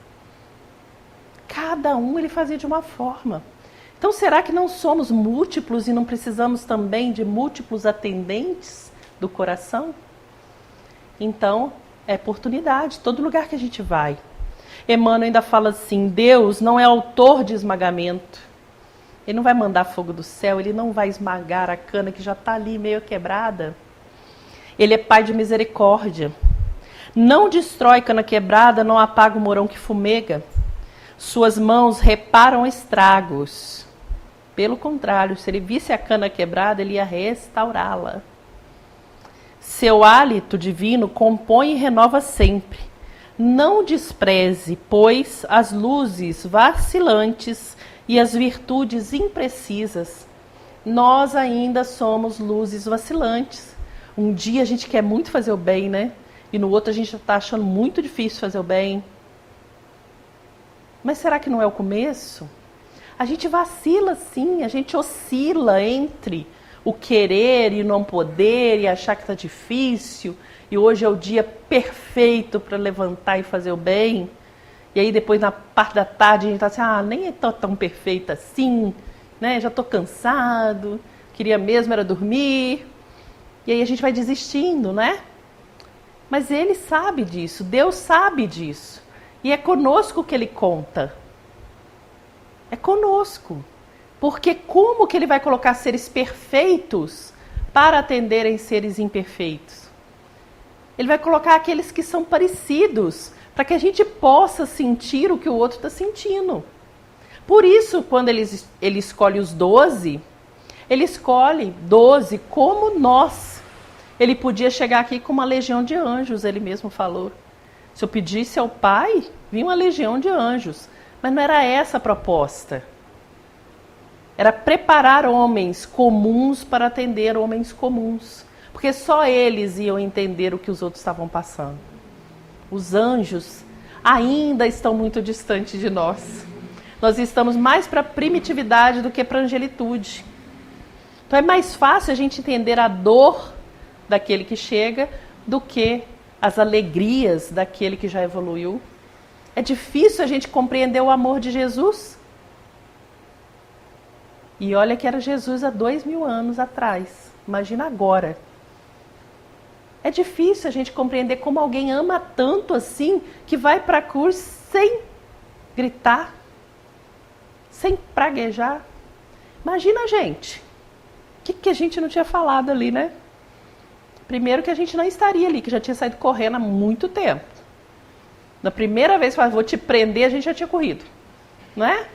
Cada um ele fazia de uma forma. Então será que não somos múltiplos e não precisamos também de múltiplos atendentes do coração? Então é oportunidade, todo lugar que a gente vai. Emmanuel ainda fala assim, Deus não é autor de esmagamento. Ele não vai mandar fogo do céu, ele não vai esmagar a cana que já está ali meio quebrada. Ele é Pai de misericórdia. Não destrói cana quebrada, não apaga o morão que fumega. Suas mãos reparam estragos. Pelo contrário, se ele visse a cana quebrada, ele ia restaurá-la. Seu hálito divino compõe e renova sempre. Não despreze, pois, as luzes vacilantes e as virtudes imprecisas. Nós ainda somos luzes vacilantes. Um dia a gente quer muito fazer o bem, né? E no outro a gente está achando muito difícil fazer o bem. Mas será que não é o começo? A gente vacila sim, a gente oscila entre o querer e não poder e achar que está difícil. E hoje é o dia perfeito para levantar e fazer o bem. E aí depois na parte da tarde a gente está assim, nem é tão perfeita assim, né? Já estou cansado, queria mesmo era dormir. E aí a gente vai desistindo, né? Mas ele sabe disso, Deus sabe disso. E é conosco que ele conta. É conosco. Porque como que ele vai colocar seres perfeitos para atenderem seres imperfeitos? Ele vai colocar aqueles que são parecidos, para que a gente possa sentir o que o outro está sentindo. Por isso, quando ele escolhe os 12, ele escolhe 12 como nós. Ele podia chegar aqui com uma legião de anjos, ele mesmo falou. Se eu pedisse ao Pai, vinha uma legião de anjos. Mas não era essa a proposta. Era preparar homens comuns para atender homens comuns. Porque só eles iam entender o que os outros estavam passando. Os anjos ainda estão muito distantes de nós. Nós estamos mais para a primitividade do que para a angelitude. Então é mais fácil a gente entender a dor daquele que chega do que as alegrias daquele que já evoluiu. É difícil a gente compreender o amor de Jesus. E olha que era Jesus há 2000 anos atrás. Imagina agora. É difícil a gente compreender como alguém ama tanto assim que vai para a cruz sem gritar, sem praguejar. Imagina a gente. O que a gente não tinha falado ali, né? Primeiro que a gente não estaria ali, que já tinha saído correndo há muito tempo. Na primeira vez que eu vou te prender, a gente já tinha corrido. Não é?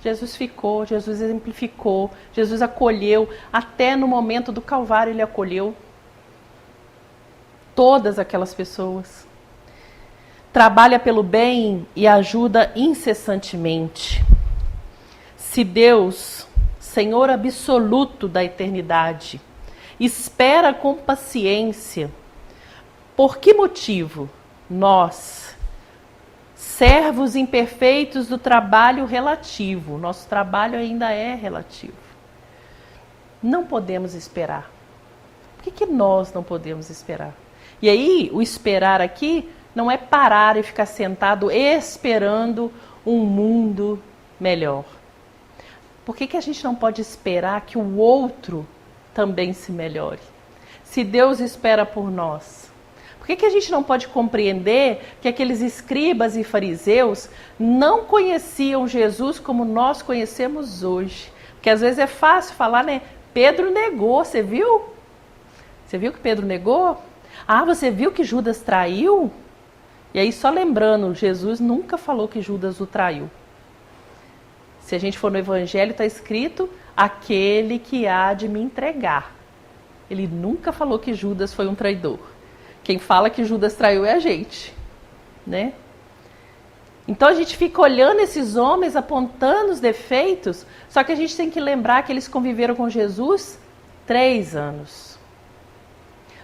Jesus ficou, Jesus exemplificou, Jesus acolheu, até no momento do Calvário ele acolheu todas aquelas pessoas. Trabalha pelo bem e ajuda incessantemente. Se Deus, Senhor absoluto da eternidade, espera com paciência, por que motivo nós, servos imperfeitos do trabalho relativo, nosso trabalho ainda é relativo, não podemos esperar? Por que nós não podemos esperar? E aí, o esperar aqui não é parar e ficar sentado esperando um mundo melhor. Por que a gente não pode esperar que o outro também se melhore? Se Deus espera por nós, por Por que a gente não pode compreender que aqueles escribas e fariseus não conheciam Jesus como nós conhecemos hoje? Porque às vezes é fácil falar, né? Pedro negou, você viu? Você viu que Pedro negou? Ah, você viu que Judas traiu? E aí, só lembrando, Jesus nunca falou que Judas o traiu. Se a gente for no Evangelho, está escrito, aquele que há de me entregar. Ele nunca falou que Judas foi um traidor. Quem fala que Judas traiu é a gente, né? Então a gente fica olhando esses homens, apontando os defeitos, só que a gente tem que lembrar que eles conviveram com Jesus 3 anos.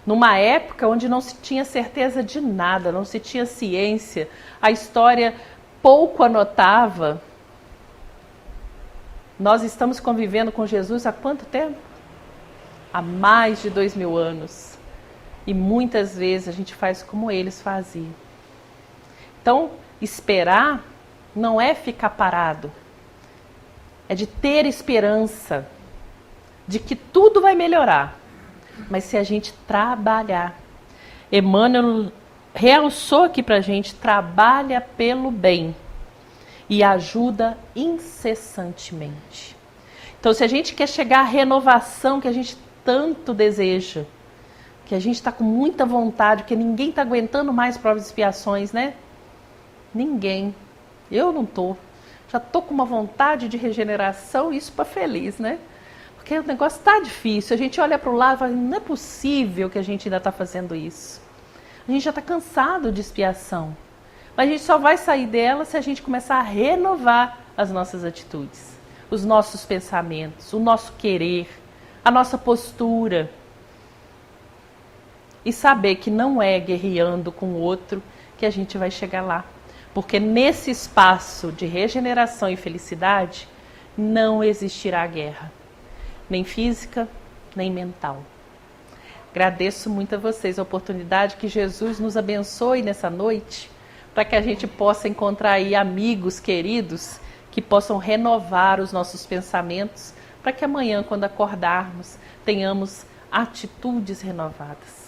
Numa época onde não se tinha certeza de nada, não se tinha ciência, a história pouco anotava. Nós estamos convivendo com Jesus há quanto tempo? Há mais de 2000 anos. E muitas vezes a gente faz como eles faziam. Então, esperar não é ficar parado. É de ter esperança de que tudo vai melhorar. Mas se a gente trabalhar. Emmanuel realçou aqui pra gente, trabalha pelo bem e ajuda incessantemente. Então, se a gente quer chegar à renovação que a gente tanto deseja, que a gente está com muita vontade, porque ninguém está aguentando mais provas e expiações, né? Ninguém. Eu não estou. Já estou com uma vontade de regeneração, isso para feliz, né? Porque o negócio está difícil. A gente olha para o lado e fala, não é possível que a gente ainda está fazendo isso. A gente já está cansado de expiação. Mas a gente só vai sair dela se a gente começar a renovar as nossas atitudes, os nossos pensamentos, o nosso querer, a nossa postura. E saber que não é guerreando com o outro que a gente vai chegar lá. Porque nesse espaço de regeneração e felicidade, não existirá guerra. Nem física, nem mental. Agradeço muito a vocês a oportunidade, que Jesus nos abençoe nessa noite, para que a gente possa encontrar aí amigos queridos que possam renovar os nossos pensamentos, para que amanhã, quando acordarmos, tenhamos atitudes renovadas.